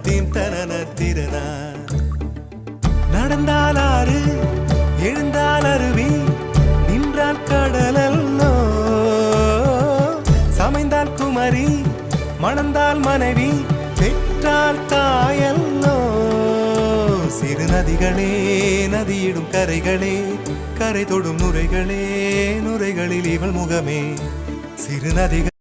theme தனன திறனா நடந்தால் ஆறு எழுந்தால் அருவி நின்றால் கடலல்லோ சமைந்தால் குமரி மணந்தால் மனைவி பெற்றால் தாயல்லோ சிறு நதிகளே நதியிடும் கரைகளே கரை தொடும் நுரைகளே நுரைகளில் இவள் முகமே சிறு நதிகள்